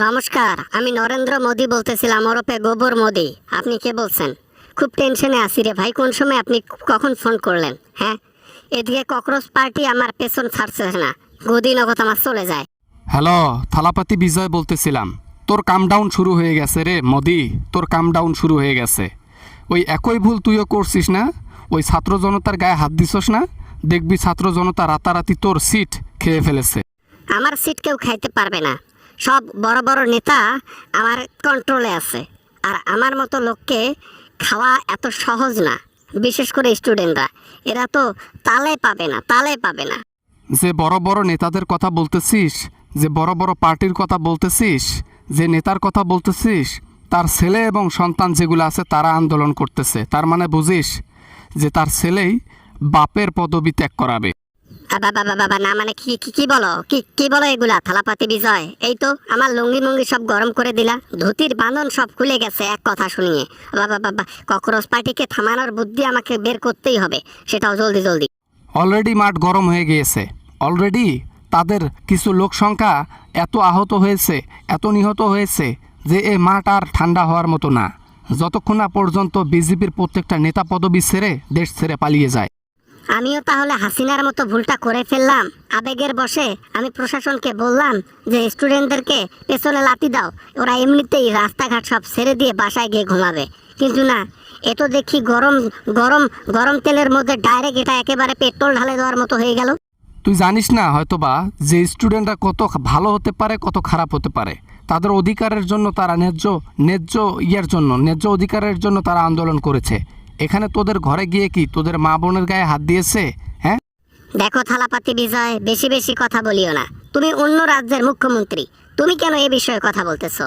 নমস্কার, আমি নরেন্দ্র মোদি বলতেছিলাম, ওরফে গোবর মোদি। আপনি কে বলছেন? খুব টেনশনে আছি রে ভাই। কোন সময় আপনি কখন ফোন করলেন? হ্যাঁ, এদিকে ককরোচ পার্টি আমার পেছন ছাড়ছে না, গদি নগদ আমার চলে যায়। হ্যালো, থালাপাতি বিজয় বলতেছিলাম। তোর কাম ডাউন শুরু হয়ে গেছে রে মোদি, তোর কাম ডাউন শুরু হয়ে গেছে। ওই একই ভুল তুইও করছিস না? ওই ছাত্র জনতার গায়ে হাত দিছস না? দেখবি ছাত্র জনতা রাতারাতি তোর সিট খেয়ে ফেলেছে। আমার সিট কেউ খাইতে পারবে না। সব বড় বড় নেতা আমার কন্ট্রোলে আছে, আর আমার মতো লোককে খাওয়া এত সহজ না। বিশেষ করে স্টুডেন্টরা, এরা তো তালে পাবে না, তালে পাবে না। যে বড় বড় নেতাদের কথা বলতেছিস, যে বড় বড় পার্টির কথা বলতেছিস, যে নেতার কথা বলতেছিস, তার ছেলে এবং সন্তান যেগুলো আছে তারা আন্দোলন করতেছে। তার মানে বুঝিস যে তার ছেলেই বাপের পদবি ত্যাগ করাবে। বাবা না, মানে কি কি কি বলো, কি বলো এগুলা থালাপাতি বিজয়? এই তো আমার লুঙ্গি মুঙ্গি সব গরম করে দিলা, ধুতির বাঁধন সব খুলে গেছে এক কথা শুনিয়ে। বাবা, ককরোচ পার্টিকে থামানোর বুদ্ধি আমাকে বের করতেই হবে, সেটাও জলদি জলদি। অলরেডি মাঠ গরম হয়ে গিয়েছে। অলরেডি তাদের কিছু লোক সংখ্যা এত আহত হয়েছে, এত নিহত হয়েছে যে এই মাঠ আর ঠান্ডা হওয়ার মতো না, যতক্ষণ না পর্যন্ত বিজেপির প্রত্যেকটা নেতা পদবি ছেড়ে দেশ ছেড়ে পালিয়ে যায়। আমিও তাহলে হাসিনার মতো ভুলটা করে ফেললাম। আবেগের বশে আমি প্রশাসনকে বললাম যে স্টুডেন্টদেরকে পেছনে লাথি দাও, ওরা এমনিতেই রাস্তাঘাট সব ছেড়ে দিয়ে বাসায় গিয়ে ঘুমাবে। কিন্তু না, এ তো দেখি গরম গরম গরম তেলের মধ্যে ডাইরেক্ট এটা একেবারে পেট্রোল ঢালে দেওয়ার মতো হয়ে গেল। তুই জানিস না হয়তোবা যে স্টুডেন্টরা কত ভালো হতে পারে, কত খারাপ হতে পারে। তাদের অধিকারের জন্য তারা ন্যায্য অধিকারের জন্য তারা আন্দোলন করেছে। এখানে তোদের ঘরে গিয়ে কি তোদের মা বোনের গায়ে হাত দিয়েছে? হ্যাঁ, দেখো থালাপাতি বিজয়, বেশি বেশি কথা বলিও না। তুমি অন্য রাজ্যের মুখ্যমন্ত্রী, তুমি কেন এ বিষয়ে কথা বলতেছো?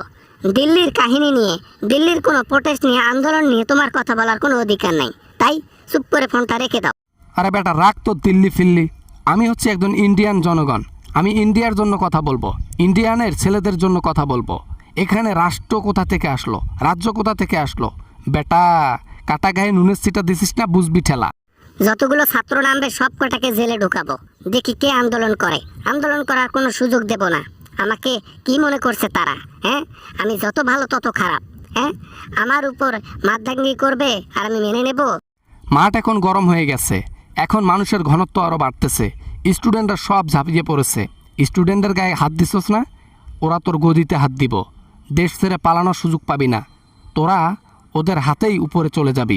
দিল্লির কাহিনী নিয়ে, দিল্লির কোনো প্রোটেস্ট নিয়ে, আন্দোলন নিয়ে তোমার কথা বলার কোনো অধিকার নাই। তাই চুপ করে ফোনটা রেখে দাও। আরে বেটা রাখ তো দিল্লি ফিল্লি। আমি হচ্ছে একজন ইন্ডিয়ান জনগণ। আমি ইন্ডিয়ার জন্য কথা বলবো, ইন্ডিয়ানের ছেলেদের জন্য কথা বলবো। এখানে রাষ্ট্র কোথা থেকে আসলো, রাজ্য কোথা থেকে আসলো? বেটা কাটা গায়ে নুনের সিটা দিছিস না, বুঝবি ঠেলা। যতগুলো ছাত্র নামবে সব কটাকে জেলে ঢুকাবো, দেখি কে আন্দোলন করে। আন্দোলন করার কোনো সুযোগ দেব না। আমাকে কি মনে করছে তারা? হ্যাঁ, আমি যত ভালো তত খারাপ? হ্যাঁ, আমার উপর মাতদাঙ্গি করবে আর আমি মেনে নেব? মাঠ এখন গরম হয়ে গেছে, এখন মানুষের ঘনত্ব আরও বাড়তেছে। স্টুডেন্টরা সব ঝাঁপিয়ে পড়েছে। স্টুডেন্টদের গায়ে হাত দিছস না, ওরা তোর গদিতে হাত দিব। দেশ ছেড়ে পালানোর সুযোগ পাবি না, তোরা ওদের হাতেই উপরে চলে যাবি।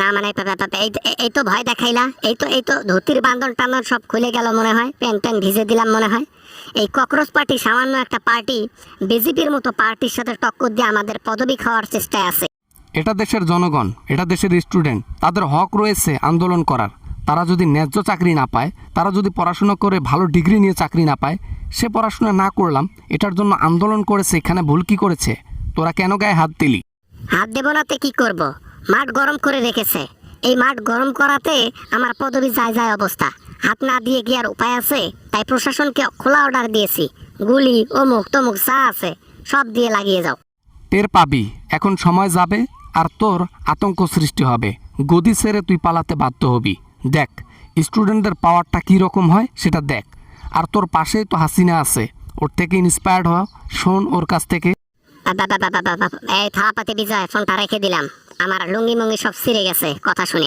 না মানে এই তো ভয় দেখাইলা। এই তো ধুতির বান্ধন টান্ধন সব খুলে গেল মনে হয়, প্যান্ট প্যান্ট ভিজে দিলাম মনে হয়। এই ককরোচ পার্টি সামান্য একটা পার্টি বিজেপির মতো পার্টির সাথে টক্কর দিয়ে আমাদের পদবি খাওয়ার চেষ্টায় আছে। এটা দেশের জনগণ, এটা দেশের স্টুডেন্ট, তাদের হক রয়েছে আন্দোলন করার। তারা যদি ন্যায্য চাকরি না পায়, তারা যদি পড়াশোনা করে ভালো ডিগ্রি নিয়ে চাকরি না পায়, সে পড়াশোনা না করলাম এটার জন্য আন্দোলন করেছে। এখানে ভুল কি করেছে? তোরা কেন গায়ে হাত দিলি? হাত দেব নাতে কি করব? মাঠ গরম করে রেখেছে। এই মাঠ গরম করাতে আমার পদবি যায় অবস্থা। হাত না দিয়ে কি আর উপায় আছে? তাই প্রশাসনকে খোলা অর্ডার দিয়েছি, গুলি অমুক তমুক যা আছে সব দিয়ে লাগিয়ে যাও। টের পাবি, এখন সময় যাবে আর তোর আতঙ্ক সৃষ্টি হবে। গদি ছেড়ে তুই পালাতে বাধ্য হবি। দেখ স্টুডেন্টদের পাওয়ারটা কী রকম হয় সেটা দেখ। আর তোর পাশেই তো হাসিনা আছে, ওর থেকে ইন্সপায়ার্ড হওয়া, শোন ওর কাছ থেকে। এই থালাপাতি বিজয়, ফোনটা রেখে দিলাম। আমার লুঙ্গি মুঙ্গি সব ছিঁড়ে গেছে কথা শুনে।